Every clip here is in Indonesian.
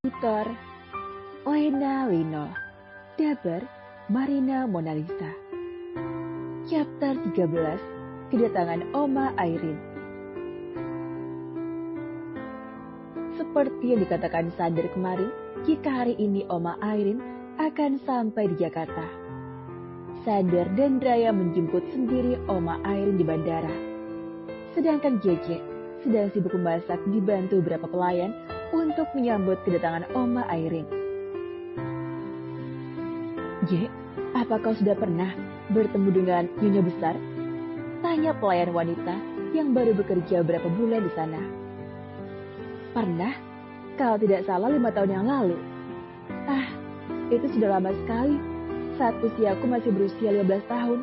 Tutor Oena Lino, Daber Marina Mona Lisa. Chapter 13, Kedatangan Oma Airin. Seperti yang dikatakan Sander kemarin, jika hari ini Oma Airin akan sampai di Jakarta. Sander dan Raya menjemput sendiri Oma Airin di bandara. Sedangkan JJ sedang sibuk memasak dibantu beberapa pelayan untuk menyambut kedatangan Oma Airin. "J, apa kau sudah pernah bertemu dengan Nyonya Besar?" tanya pelayan wanita yang baru bekerja beberapa bulan di sana. "Pernah, kalau tidak salah 5 tahun yang lalu." "Ah, itu sudah lama sekali, saat usiaku masih berusia 15 tahun.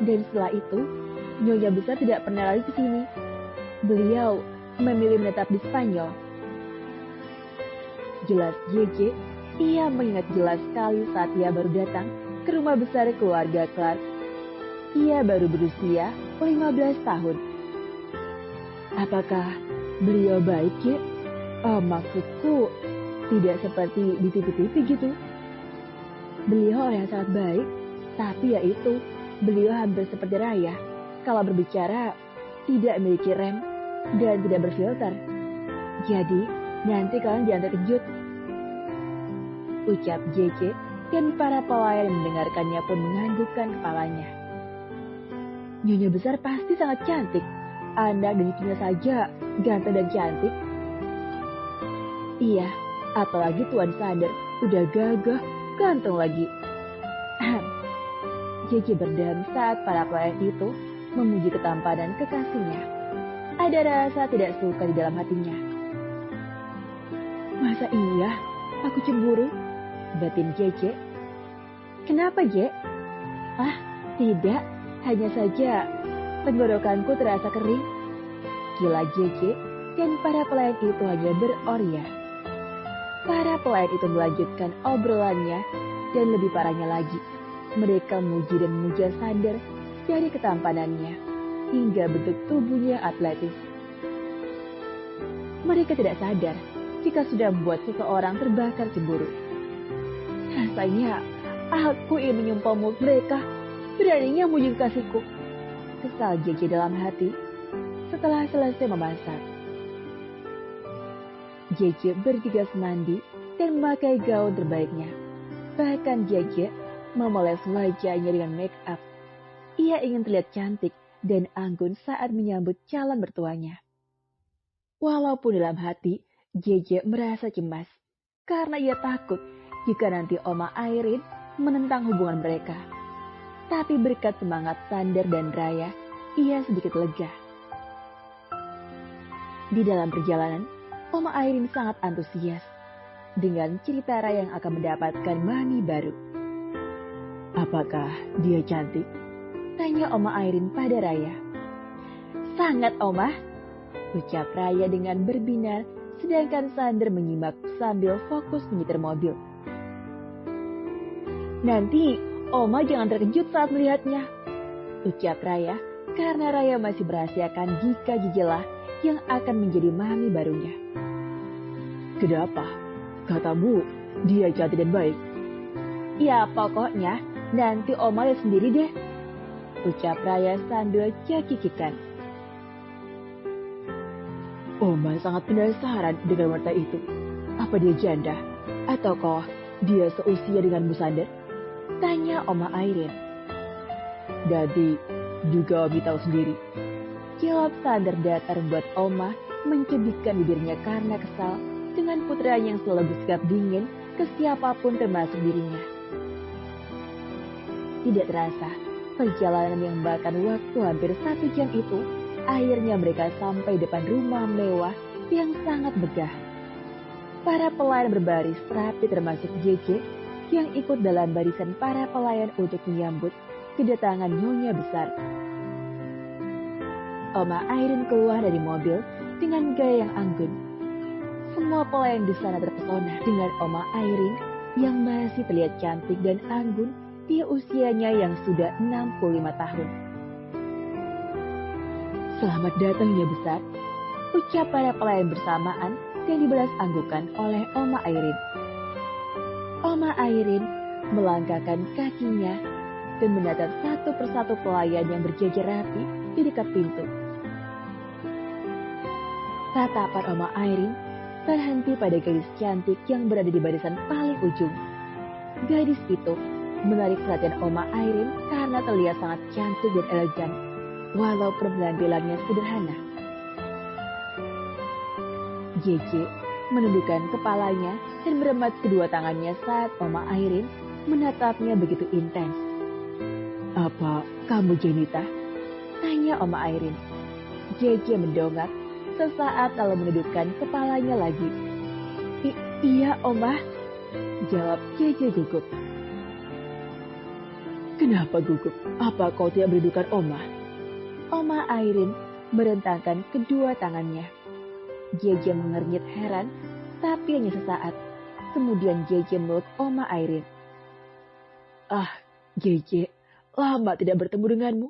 Dan setelah itu, Nyonya Besar tidak pernah lagi ke sini. Beliau memilih menetap di Spanyol." Jelas JJ, ia mengingat jelas sekali saat ia baru datang ke rumah besar keluarga Clark. Ia baru berusia 15 tahun. "Apakah beliau baik, J? Maksudku, tidak seperti di TV-TV gitu." "Beliau orang yang sangat baik, tapi ya itu, beliau hampir seperti Raya. Kalau berbicara, tidak memiliki rem dan tidak berfilter. Jadi, nanti kalian jangan terkejut," ucap JJ, dan para pelayan yang mendengarkannya pun menganggukkan kepalanya. "Nyonya Besar pasti sangat cantik. Anak dan cucunya saja ganteng dan cantik." "Iya, apalagi Tuan Sander, udah gagah, ganteng lagi." JJ berdam saat para pelayan itu memuji ketampanan kekasihnya. Ada rasa tidak suka di dalam hatinya. "Masa iya? Aku cemburu?" batin JJ. "Kenapa, J?" "Ah, tidak. Hanya saja tenggorokanku terasa kering," gila JJ, dan para pelayan itu hanya beroria. Para pelayan itu melanjutkan obrolannya, dan lebih parahnya lagi, mereka memuji dan memuja Sander dari ketampanannya hingga bentuk tubuhnya atletis. Mereka tidak sadar jika sudah membuat seseorang terbakar cemburu. "Rasanya aku ingin menyumpah mulut mereka. Beraninya memuji kekasihku," kesal JJ dalam hati setelah selesai memasak. JJ bergegas mandi dan memakai gaun terbaiknya. Bahkan JJ memoles wajahnya dengan make up. Ia ingin terlihat cantik dan anggun saat menyambut calon mertuanya. Walaupun dalam hati, JJ merasa cemas karena ia takut jika nanti Oma Airin menentang hubungan mereka. Tapi berkat semangat Sander dan Raya, ia sedikit lega. Di dalam perjalanan, Oma Airin sangat antusias dengan cerita Raya yang akan mendapatkan mami baru. "Apakah dia cantik?" tanya Oma Airin pada Raya. "Sangat, Oma," ucap Raya dengan berbinar, sedangkan Sander menyimak sambil fokus menyetir mobil. "Nanti Oma jangan terkejut saat melihatnya," ucap Raya, karena Raya masih merahasiakan jika Jijelah yang akan menjadi mami barunya. "Kenapa? Katamu dia cantik dan baik." "Ya pokoknya nanti Oma lihat sendiri deh," ucap Raya sambil cekikikan. Oma sangat penasaran dengan wanita itu. Apa dia janda? Ataukah dia seusia dengan Bu Sander? Tanya Oma Airin. "Nanti juga Omi tahu sendiri," jawab Sander datar membuat Oma mencubitkan bibirnya karena kesal dengan putranya yang selalu bersikap dingin ke siapapun termasuk dirinya. Tidak terasa, perjalanan yang memakan waktu hampir 1 jam itu, akhirnya mereka sampai depan rumah mewah yang sangat megah. Para pelayan berbaris rapi termasuk JJ yang ikut dalam barisan para pelayan untuk menyambut kedatangan Nyonya Besar. Oma Airin keluar dari mobil dengan gaya yang anggun. Semua pelayan di sana terpesona dengan Oma Airin yang masih terlihat cantik dan anggun di usianya yang sudah 65 tahun. "Selamat datang, Nyonya Besar," ucap para pelayan bersamaan dan dibalas anggukan oleh Oma Airin. Oma Airin melangkahkan kakinya dan menatap satu persatu pelayan yang berjajar rapi di dekat pintu. Tatapan Oma Airin terhenti pada gadis cantik yang berada di barisan paling ujung. Gadis itu menarik perhatian Oma Airin karena terlihat sangat cantik dan elegan, walaupun penampilannya sederhana. JJ menundukkan kepalanya dan meremas kedua tangannya saat Oma Airin menatapnya begitu intens. "Apa kamu Jenita?" tanya Oma Airin. JJ mendongak sesaat lalu menundukkan kepalanya lagi. Iya Oma," jawab JJ gugup. "Kenapa gugup? Apa kau tidak menundukkan Oma?" Oma Airin merentangkan kedua tangannya. JJ mengernyit heran, tapi hanya sesaat. Kemudian JJ meluk Oma Airin. "Ah, JJ, lama tidak bertemu denganmu.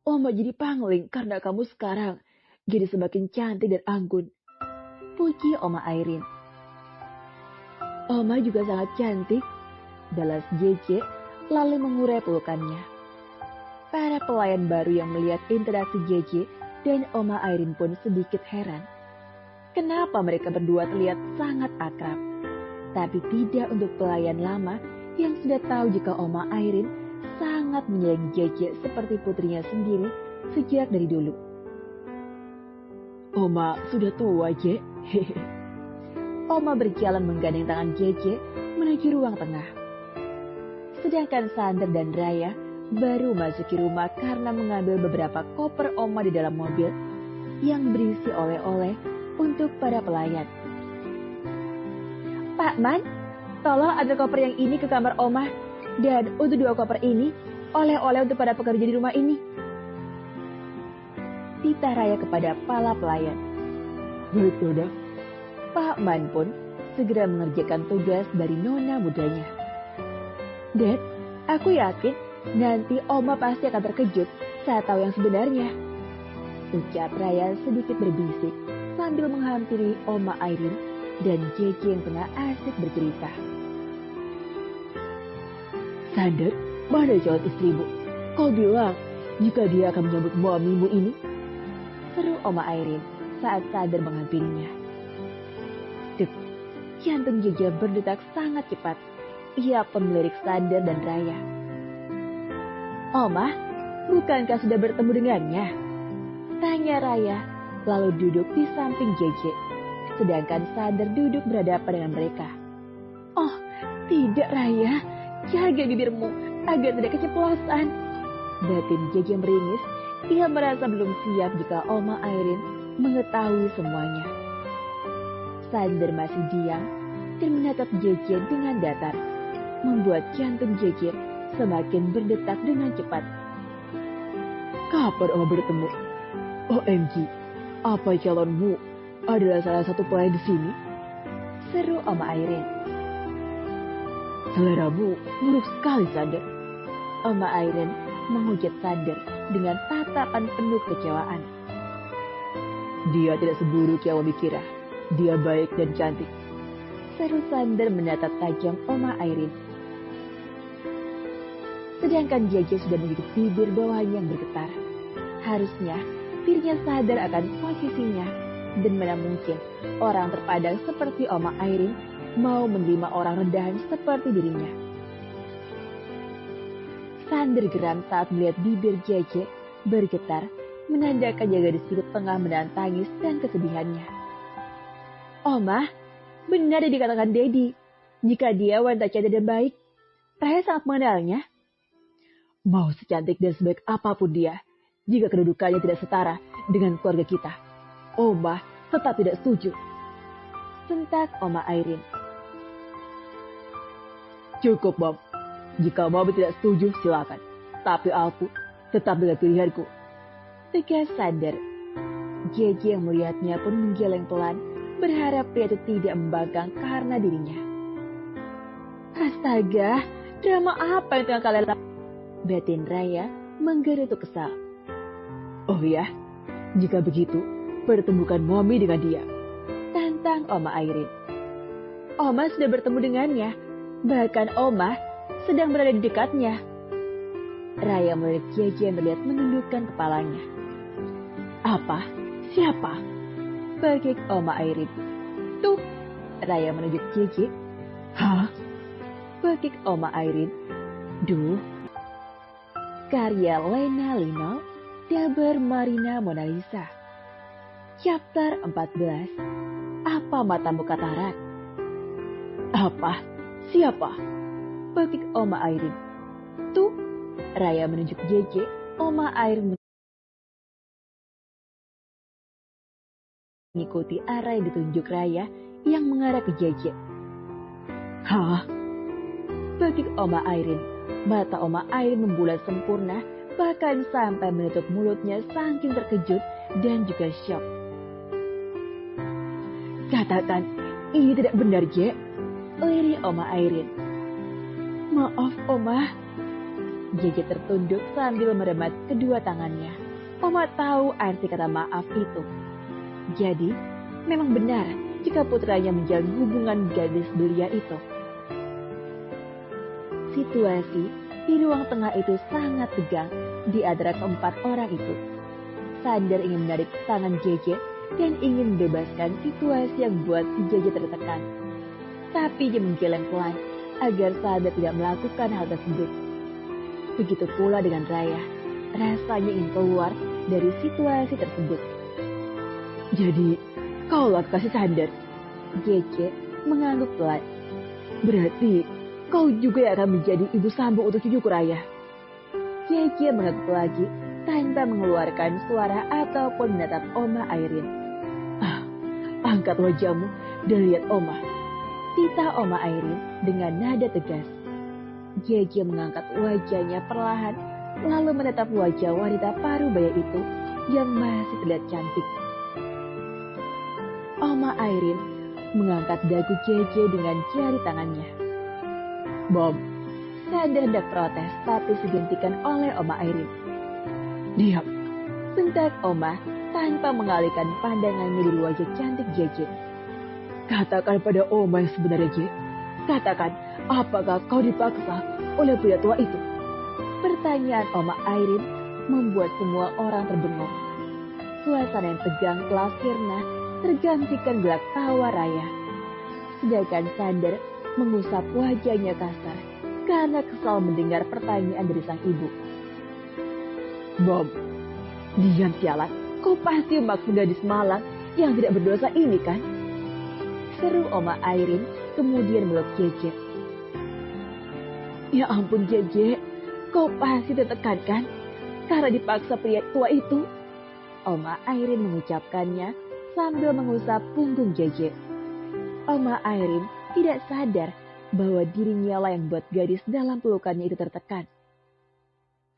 Oma jadi pangling karena kamu sekarang jadi semakin cantik dan anggun," puji Oma Airin. "Oma juga sangat cantik," balas JJ lalu mengurai pelukannya. Para pelayan baru yang melihat interaksi JJ dan Oma Airin pun sedikit heran. Kenapa mereka berdua terlihat sangat akrab? Tapi tidak untuk pelayan lama yang sudah tahu jika Oma Airin sangat menyayangi JJ seperti putrinya sendiri sejak dari dulu. "Oma sudah tua, Je." Oma berjalan menggandeng tangan JJ menuju ruang tengah. Sedangkan Sander dan Raya baru masuki rumah karena mengambil beberapa koper Oma di dalam mobil yang berisi oleh-oleh untuk para pelayan. "Pak Man, tolong ambil koper yang ini ke kamar Oma. Dan untuk 2 koper ini, oleh-oleh untuk para pekerja di rumah ini," titah Raya kepada para pelayan. "Baik, Nona." Pak Man pun segera mengerjakan tugas dari nona mudanya. "Dad, aku yakin nanti Oma pasti akan terkejut saat tahu yang sebenarnya," ucap Raya sedikit berbisik sambil menghampiri Oma Airin dan JJ yang tengah asik bercerita. "Sander, mana calon istrimu? Kau bilang jika dia akan menyambut mamimu ini?" seru Oma Airin saat Sander menghampirinya. Dek, jantung JJ berdetak sangat cepat. Ia pun melirik Sander dan Raya. "Oma, bukankah sudah bertemu dengannya?" tanya Raya, lalu duduk di samping JJ, sedangkan Sander duduk berhadapan dengan mereka. "Oh, tidak Raya, jaga bibirmu agar tidak keceplosan," batin JJ meringis. Ia merasa belum siap jika Oma Airin mengetahui semuanya. Sander masih diam dan menatap JJ dengan datar, membuat jantung JJ semakin berdetak dengan cepat. "Kapan Oma bertemu? OMG, apa calonmu adalah salah satu pelayan di sini?" seru Oma Airin. "Seleramu buruk sekali, Sander." Oma Airin menghujat Sander dengan tatapan penuh kecewaan. "Dia tidak seburuk yang Oma kira. Dia baik dan cantik," seru Sander menatap tajam Oma Airin. Sedangkan JJ sudah menggigit bibir bawahnya yang bergetar. Harusnya dirinya sadar akan posisinya, dan mana mungkin orang terpandang seperti Oma Airin mau menerima orang rendahan seperti dirinya. Sander geram saat melihat bibir JJ bergetar, menandakan gadis itu tengah menahan tangis dan kesedihannya. "Oma, benar yang dikatakan Dedi. Jika dia wanita cantik dan baik, Raya sangat mengenalnya. Mau secantik dan sebaik apapun dia, jika kedudukannya tidak setara dengan keluarga kita, Oma tetap tidak setuju," sentak Oma Airin. "Cukup, Mom. Jika Mom tidak setuju, silakan. Tapi aku tetap dengan pilihanku," tegas Sander. JJ yang melihatnya pun menggeleng pelan, berharap pria itu tidak membangkang karena dirinya. "Astaga, drama apa yang tengah kalian lakukan?" batin Raya menggerutu kesal. "Oh ya, jika begitu, pertemukan Mommy dengan dia. Tantang Oma Airin. Oma sudah bertemu dengannya. Bahkan Oma sedang berada di dekatnya. Raya melihat JJ yang terlihat menundukkan kepalanya. Apa? Siapa? Berkik Oma Airin. Tuh, Raya menunjuk JJ. Hah? Berkik Oma Airin. Duh. Karya Lena Lino, Daber Marina Mona Lisa. Chapter 14. Apa matamu katarak? Apa? Siapa? Berkik Oma Airin. Tuh, Raya menunjuk JJ. Oma Airin mengikuti arah yang ditunjuk Raya yang mengarah ke JJ. Hah? Berkik Oma Airin. Mata Oma Airin membulat sempurna, bahkan sampai menutup mulutnya saking terkejut dan juga syok. Katakan, ini tidak benar, Je. Lirih Oma Airin. Maaf, Oma. JJ tertunduk sambil meremat kedua tangannya. Oma tahu arti kata maaf itu. Jadi, memang benar jika putranya menjalin hubungan gadis belia itu. Situasi di ruang tengah itu sangat tegang di antara keempat orang itu. Sander ingin menarik tangan JJ dan ingin membebaskan situasi yang membuat si JJ tertekan. Tapi dia menggeleng pelan agar Sander tidak melakukan hal tersebut. Begitu pula dengan Raya, rasanya ingin keluar dari situasi tersebut. Jadi, kau lakukan si Sander? JJ mengangguk pelan. Berarti kau juga yang akan menjadi ibu sambung untuk cucuku, Raya. JJ mengangguk lagi tanpa mengeluarkan suara ataupun menatap Oma Airin. Angkat wajahmu dan lihat Oma. Titah Oma Airin dengan nada tegas. JJ mengangkat wajahnya perlahan, lalu menatap wajah wanita parubaya itu yang masih terlihat cantik. Oma Airin mengangkat dagu JJ dengan jari tangannya. Mom, Sander hendak protes tapi dihentikan oleh Oma Airin. Diam, bentak Oma tanpa mengalihkan pandangannya dari wajah cantik JJ. Katakan pada Oma yang sebenarnya, J. Katakan, apakah kau dipaksa oleh pria tua itu? Pertanyaan Oma Airin membuat semua orang terbengong. Suasana yang tegang telah sirna tergantikan gelak tawa Raya. Sedangkan Sander mengusap wajahnya kasar karena kesal mendengar pertanyaan dari sang ibu. Mom, diam sialan, kau pasti maksud gadis malang yang tidak berdosa ini kan? Seru Oma Airin kemudian meluk JJ. Ya ampun JJ, kau pasti tertekan kan? Karena dipaksa pria tua itu. Oma Airin mengucapkannya sambil mengusap punggung JJ. Oma Airin tidak sadar bahwa dirinya lah yang buat gadis dalam pelukannya itu tertekan.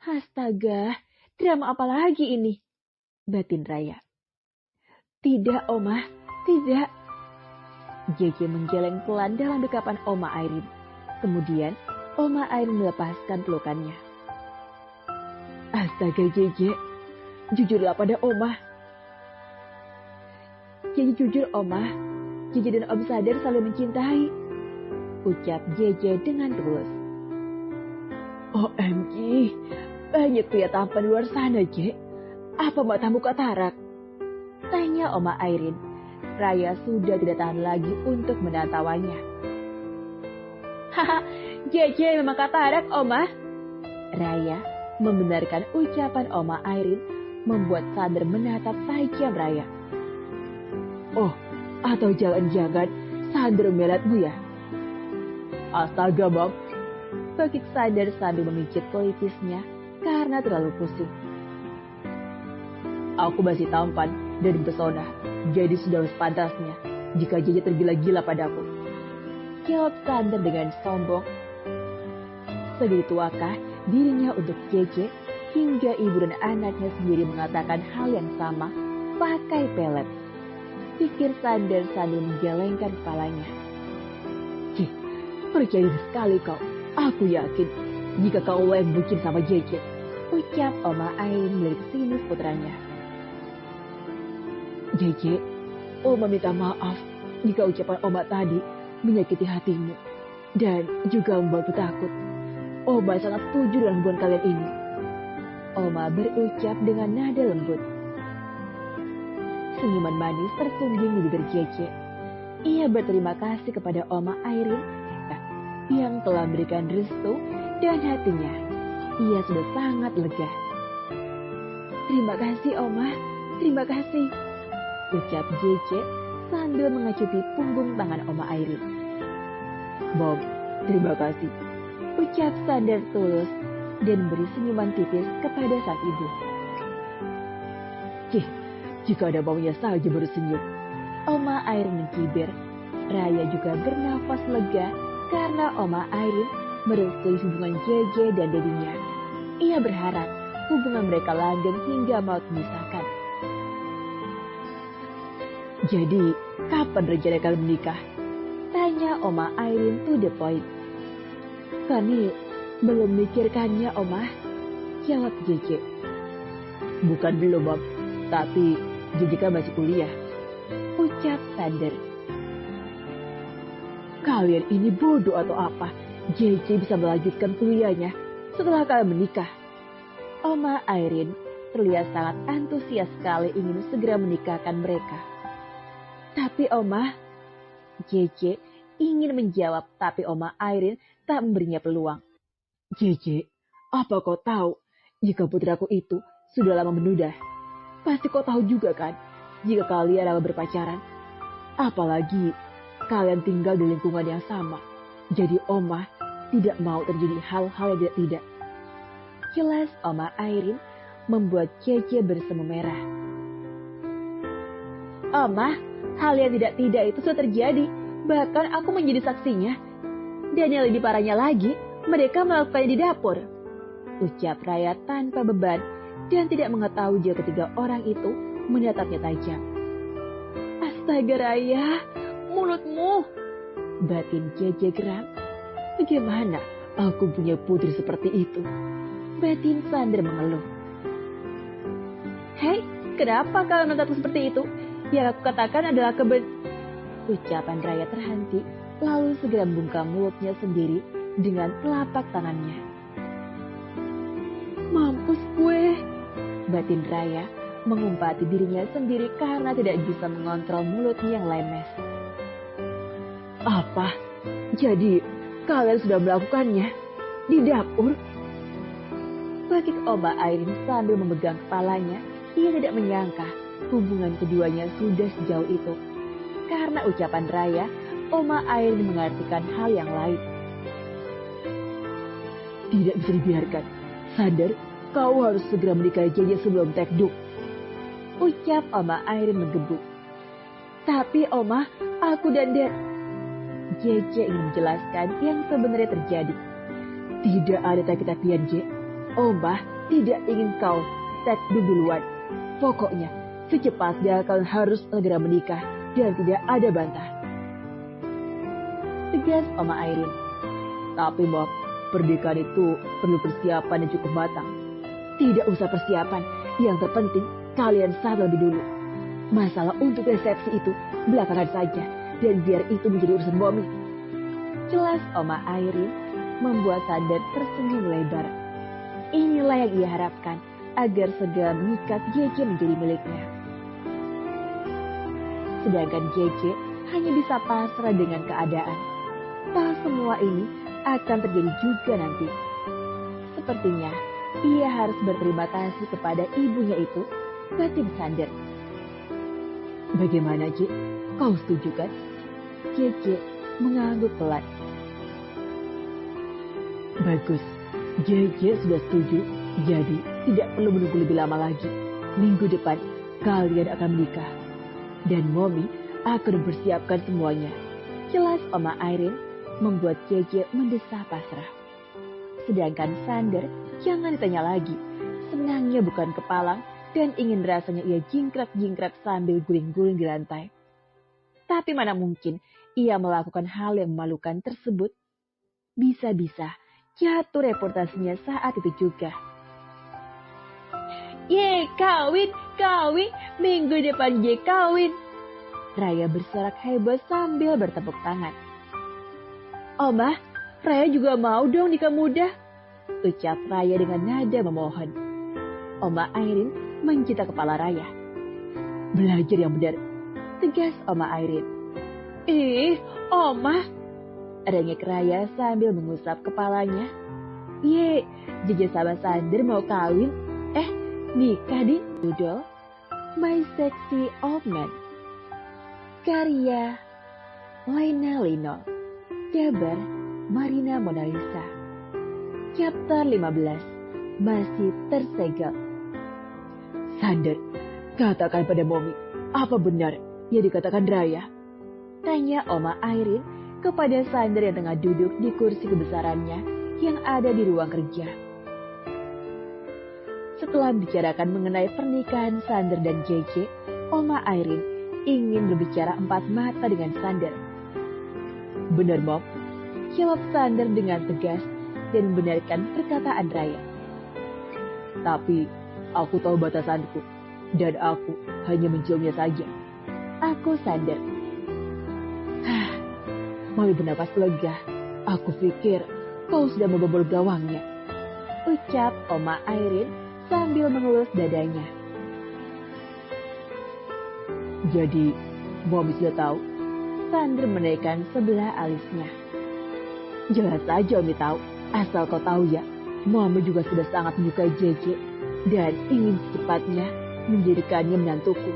Astaga, drama apa lagi ini? Batin Raya. Tidak, Oma, tidak. JJ menggeleng pelan dalam dekapan Oma Airin. Kemudian, Oma Airin melepaskan pelukannya. Astaga JJ, jujurlah pada Oma. JJ jujur Oma, JJ dan Om Sader selalu mencintai. Ucap JJ dengan tulus. OMG, banyak pria tampan luar sana, J. Apa matamu katarak? Tanya Oma Airin. Raya sudah tidak tahan lagi untuk menahan tawanya. Haha, JJ memang katarak, Oma. Raya membenarkan ucapan Oma Airin membuat Sander menatap tajam Raya. Oh, atau jangan-jangan Sander melatmu ya? Astaga, Bob. Bakik Sander sambil memijit pelipisnya karena terlalu pusing. Aku masih tampan dan pesona, jadi sudah sepantasnya jika JJ tergila-gila padaku. Jawab Sander dengan sombong. Segitu tuakah dirinya untuk JJ hingga ibu dan anaknya sendiri mengatakan hal yang sama pakai pelet. Pikir Sander sambil menggelengkan kepalanya. Percaya sekali kau. Aku yakin jika kau yang bucin sama JJ. Ucap Oma Airin melirik sinis putranya. JJ, Oma minta maaf jika ucapan Oma tadi menyakiti hatimu dan juga membuatmu takut. Oma sangat setuju dengan hubungan kalian ini. Oma berucap dengan nada lembut. Senyuman manis tersungging di bibir JJ. Ia berterima kasih kepada Oma Airin yang telah memberikan restu dan hatinya. Ia sudah sangat lega. Terima kasih Oma, terima kasih, ucap JJ sambil mengecuti punggung tangan Oma Airin. Bob, terima kasih, ucap Sander tulus dan beri senyuman tipis kepada sang ibu. Jika ada maunya saja baru senyum. Oma Airin mencibir. Raya juga bernafas lega karena Oma Airin merestui hubungan JJ dan dedinya. Ia berharap hubungan mereka langgeng hingga maut memisahkan. Jadi, kapan rencana kalian menikah? Tanya Oma Airin to the point. Kami belum mikirkannya, Oma, jawab JJ. Bukan belum, Bob, tapi JJ kan masih kuliah, ucap Sander. Kalian ini bodoh atau apa? JJ bisa melanjutkan kuliahnya setelah kalian menikah. Oma Airin terlihat sangat antusias sekali ingin segera menikahkan mereka. Tapi Oma, JJ ingin menjawab, tapi Oma Airin tak memberinya peluang. JJ, apa kau tahu jika putraku itu sudah lama menduda? Pasti kau tahu juga kan jika kalian lama berpacaran. Apalagi kalian tinggal di lingkungan yang sama. Jadi Oma tidak mau terjadi hal-hal yang tidak. Jelas Oma Airin membuat JJ bersemu merah. Oma, hal yang tidak itu sudah terjadi. Bahkan aku menjadi saksinya. Dan yang lebih parahnya lagi, mereka melakukannya di dapur. Ucap Raya tanpa beban dan tidak mengetahui jika ketiga orang itu menatapnya tajam. Astaga Raya, mulutmu, batin JJ geram. Bagaimana aku punya putri seperti itu? Batin Sander mengeluh. Hei, kenapa kau menatapku seperti itu? Yang aku katakan adalah Ucapan Raya terhenti, lalu segera membungkam mulutnya sendiri dengan telapak tangannya. Mampus gue, batin Raya mengumpati dirinya sendiri karena tidak bisa mengontrol mulutnya yang lemes. Apa? Jadi kalian sudah melakukannya di dapur? Bagi Oma Airin sambil memegang kepalanya, ia tidak menyangka hubungan keduanya sudah sejauh itu. Karena ucapan Raya, Oma Airin mengartikan hal yang lain. Tidak bisa dibiarkan. Sadar, kau harus segera menikahi JJ sebelum tekduk. Ucap Oma Airin menggebu. Tapi Oma, aku dan JJ ingin menjelaskan yang sebenarnya terjadi. Tidak ada tapi-tapian, J. Oma tidak ingin kau tekduk duluan. Pokoknya, secepatnya kalian harus segera menikah dan tidak ada bantah. Tegas Oma Airin. Tapi Bob, pernikahan itu perlu persiapan yang cukup matang. Tidak usah persiapan, yang terpenting kalian sah lebih dulu. Masalah untuk resepsi itu belakangan saja, dan biar itu menjadi urusan Bomi. Jelas Oma Airin membuat Sander tersenyum lebar. Inilah yang ia harapkan agar segera mengikat JJ menjadi miliknya. Sedangkan JJ hanya bisa pasrah dengan keadaan. Tak semua ini akan terjadi juga nanti. Sepertinya ia harus berterima kasih kepada ibunya itu, batin Sander. Bagaimana, J? Kau setuju kan? JJ mengangguk pelan. Bagus, JJ sudah setuju, jadi tidak perlu menunggu lebih lama lagi. Minggu depan kalian akan menikah. Dan Momi akan mempersiapkan semuanya. Jelas Oma Airin membuat JJ mendesah pasrah. Sedangkan Sander jangan ditanya lagi. Senangnya bukan kepalang dan ingin rasanya ia jingkrak-jingkrak sambil guling-guling di lantai. Tapi mana mungkin ia melakukan hal yang memalukan tersebut? Bisa-bisa jatuh reputasinya saat itu juga. Ye, kawin, kawin, minggu depan Ye kawin. Raya bersorak heboh sambil bertepuk tangan. Omah, Raya juga mau dong nikah muda, ucap Raya dengan nada memohon. Oma Airin menggita kepala Raya. Belajar yang benar, tegas Oma Airin. Ih, Oma, rengek Raya sambil mengusap kepalanya. Ye, Jeje sama Sander mau kawin, nikah di judul My Sexy Old Man. Karya Laina Lino, gambar Marina Mona Lisa. Chapter 15, masih tersegel. Sander, katakan pada Momi, apa benar yang dikatakan Raya? Tanya Oma Airin kepada Sander yang tengah duduk di kursi kebesarannya yang ada di ruang kerja. Setelah membicarakan mengenai pernikahan Sander dan JJ, Oma Airin ingin berbicara empat mata dengan Sander. Benar, Mom, jawab Sander dengan tegas dan membenarkan perkataan Raya. Tapi aku tahu batasanku dan aku hanya menciumnya saja. Aku Sander. Mami bernapas lega. Aku pikir kau sudah membobol gawangnya, ucap Oma Airin sambil mengelus dadanya. Jadi, Mami sudah tahu? Sander menaikkan sebelah alisnya. Jelas saja Mami tahu. Asal kau tahu ya, Mami juga sudah sangat menyukai JJ dan ingin secepatnya menjadikannya menantuku,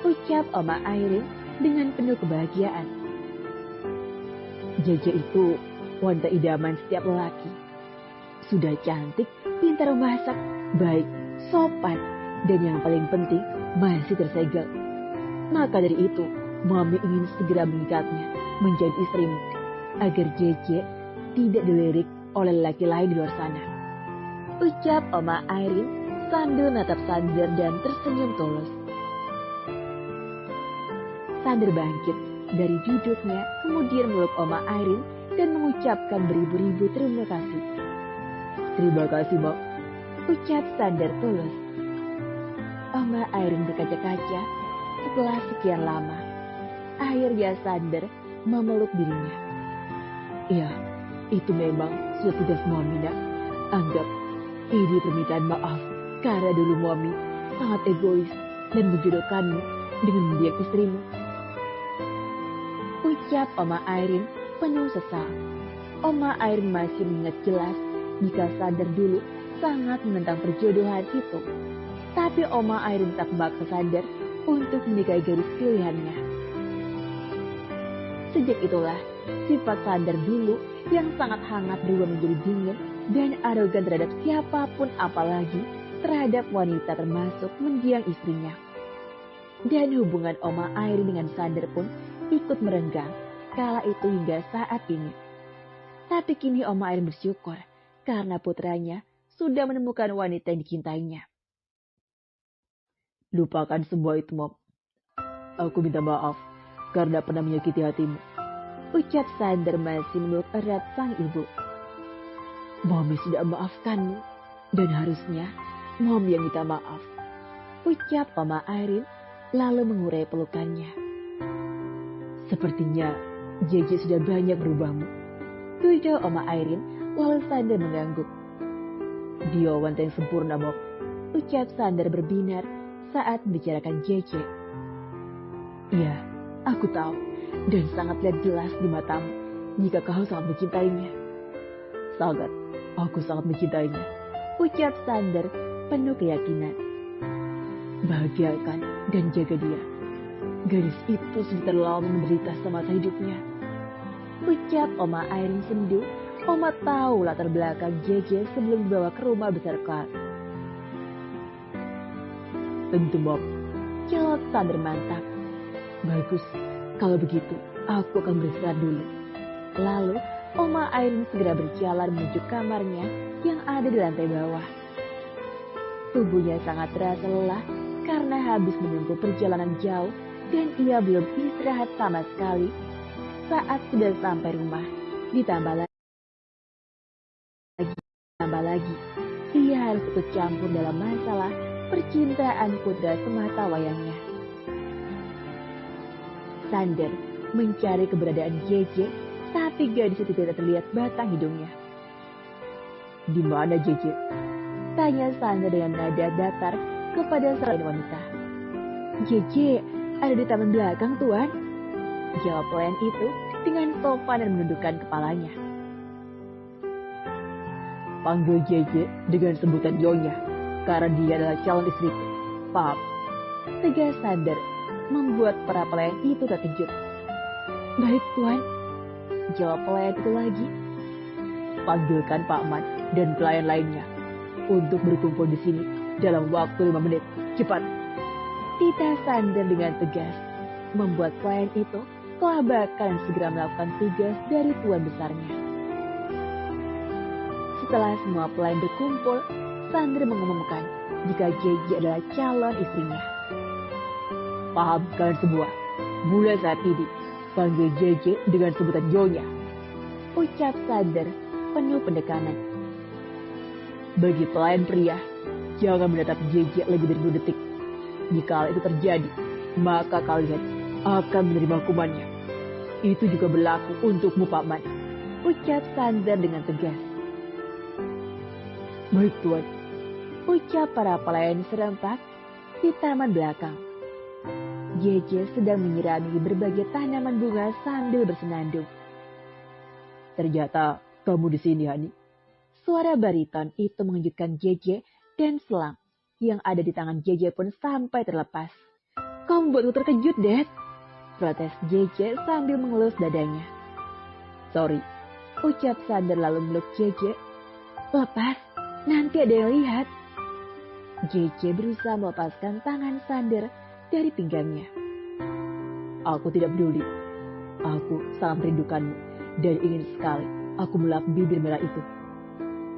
ucap Oma Airin dengan penuh kebahagiaan. JJ itu wanita idaman setiap lelaki. Sudah cantik, pintar memasak, baik, sopan, dan yang paling penting masih tersegel. Maka dari itu, Mami ingin segera mengikatnya menjadi istrimu, agar JJ tidak dilirik oleh lelaki lain di luar sana, ucap Oma Airin sambil menatap Sander dan tersenyum tulus. Sander bangkit dari duduknya, kemudian meluk Oma Airin dan mengucapkan beribu-ribu terima kasih. Terima kasih, Mak, ucap Sander tulus. Oma Airin berkaca-kaca setelah sekian lama. Akhirnya Sander memeluk dirinya. Ya, itu memang sudah tugas Mami, Nak. Anggap ini permintaan maaf karena dulu Mami sangat egois dan menjodohkanmu dengan mendiang istrimu, ucap Oma Airin penuh sesal. Oma Airin masih mengingat jelas jika Sander dulu sangat menentang perjodohan itu. Tapi Oma Airin tak memaksa Sander untuk menikahi gadis pilihannya. Sejak itulah, sifat Sander dulu yang sangat hangat berubah menjadi dingin dan arogan terhadap siapapun, apalagi terhadap wanita termasuk mendiang istrinya. Dan hubungan Oma Airin dengan Sander pun ikut merenggang kala itu hingga saat ini. Tapi kini Oma Airin bersyukur karena putranya sudah menemukan wanita yang dicintainya. Lupakan semua itu, Mom. Aku minta maaf karena pernah menyakiti hatimu, ucap Sander masih memeluk erat sang ibu. Mami sudah memaafkanmu dan harusnya Mami yang minta maaf, ucap Oma Airin lalu mengurai pelukannya. Sepertinya JJ sudah banyak berubahmu, tujuh Oma Airin lalu Sander mengangguk. Dia wanita yang sempurna, Mom, ucap Sander berbinar saat membicarakan JJ. Iya, aku tahu dan sangat lihat jelas di matamu jika kau sangat mencintainya. Sangat, aku sangat mencintainya, ucap Sander penuh keyakinan. Bahagiakan dan jaga dia. Gadis itu sudah terlalu menderita semasa hidupnya, ucap Oma Airin sendu. Oma tahu latar belakang JJ sebelum dibawa ke rumah besar Clark. Tentu, Mom, jawab Sander mantap. Bagus, kalau begitu aku akan beristirahat dulu. Lalu Oma Airin segera berjalan menuju kamarnya yang ada di lantai bawah. Tubuhnya sangat terasa lelah karena habis menunggu perjalanan jauh dan ia belum istirahat sama sekali. Saat sudah sampai rumah, ditambah lagi, ia harus ikut campur dalam masalah percintaan putra semata wayangnya. Sander mencari keberadaan JJ, tapi gadis itu tidak terlihat batang hidungnya. "Di mana JJ?" tanya Sander dengan nada datar kepada selain wanita. "JJ ada di taman belakang, Tuan," jawab pelayan itu dengan sopan dan menundukkan kepalanya. "Panggil JJ dengan sebutan Nyonya, karena dia adalah calon istriku. Paham?" tegas Sander, membuat para pelayan itu terkejut. "Baik, Tuan," jawab pelayan itu lagi. "Panggilkan Pak Man dan pelayan lainnya untuk berkumpul di sini dalam waktu 5 menit. Cepat!" titah Sander dengan tegas, membuat pelayan itu kelabakan dan segera melakukan tugas dari tuan besarnya. Setelah semua pelayan berkumpul, Sander mengumumkan jika JJ adalah calon istrinya. "Paham kalian semua? Mulai saat ini, panggil JJ dengan sebutan Nyonya," ucap Sander penuh pendekanan. "Bagi pelayan pria, jangan menatap JJ lebih dari 2 detik. Jika hal itu terjadi, maka kalian akan menerima hukumannya. Itu juga berlaku untukmu, Pak Man," ucap Sander dengan tegas. "Baik, Tuan," ucap para pelayan serempak di taman belakang. JJ sedang menyirami berbagai tanaman bunga sambil bersenandung. "Ternyata kamu di sini, Hani." Suara bariton itu mengejutkan JJ dan selang yang ada di tangan JJ pun sampai terlepas. "Kamu buatku terkejut, Dad," protes JJ sambil mengelus dadanya. "Sorry," ucap Sander lalu meluk JJ. "Lepas, nanti ada yang lihat." JJ berusaha melepaskan tangan Sander dari pinggangnya. "Aku tidak peduli. Aku sangat merindukanmu dan ingin sekali aku melap bibir merah itu,"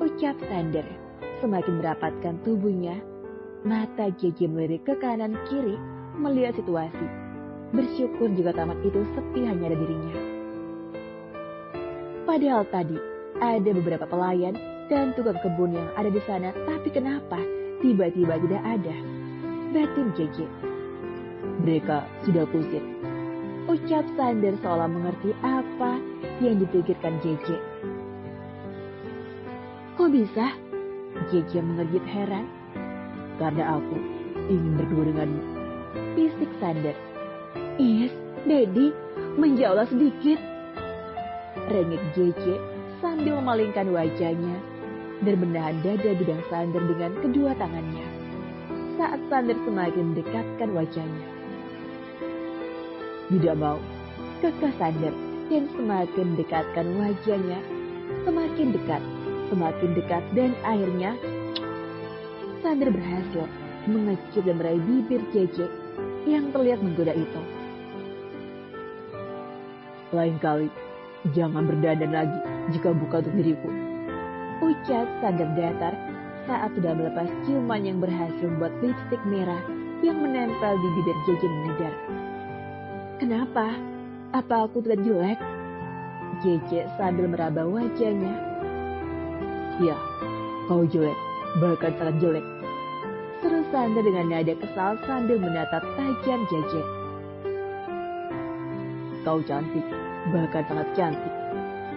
ucap Sander semakin merapatkan tubuhnya. Mata JJ melirik ke kanan kiri melihat situasi. Bersyukur jika taman itu sepi hanya ada dirinya. Padahal tadi ada beberapa pelayan dan tukang kebun yang ada di sana, tapi kenapa tiba-tiba tidak ada? Batin JJ. "Mereka sudah kusir," ucap Sander seolah mengerti apa yang dipikirkan JJ. "Kok bisa?" JJ mengergit heran. "Karena aku ingin berdua denganmu," bisik Sander. "Is, Daddy, menjauhlah sedikit," rengek JJ sambil memalingkan wajahnya dan menahan dada bidang Sander dengan kedua tangannya. Saat Sander semakin mendekatkan wajahnya. "Tidak mau," kekeh Sander dan semakin mendekatkan wajahnya. Semakin dekat dan akhirnya Sander berhasil mengecup dan meraih bibir JJ yang terlihat menggoda itu. "Lain kali, jangan berdandan lagi jika bukan untuk diriku," ucap Sander datar saat sudah melepas ciuman yang berhasil membuat lipstik merah yang menempel di bibir JJ memudar. "Kenapa? Apa aku terlihat jelek?" JJ sambil meraba wajahnya. "Ya, kau jelek, bahkan sangat jelek," seru Sander dengan nada kesal sambil menatap tajam JJ. "Kau cantik, bahkan sangat cantik."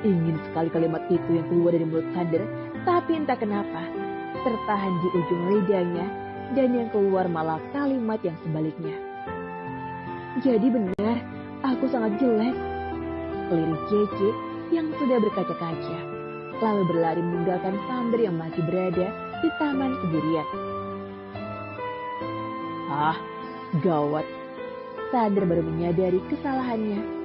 Ingin sekali kalimat itu yang keluar dari mulut Sander, tapi entah kenapa tertahan di ujung lidahnya dan yang keluar malah kalimat yang sebaliknya. "Jadi benar, aku sangat jelek," lirik JJ yang sudah berkaca-kaca, lalu berlari meninggalkan Sander yang masih berada di taman sendirian. "Ah, gawat." Sander baru menyadari kesalahannya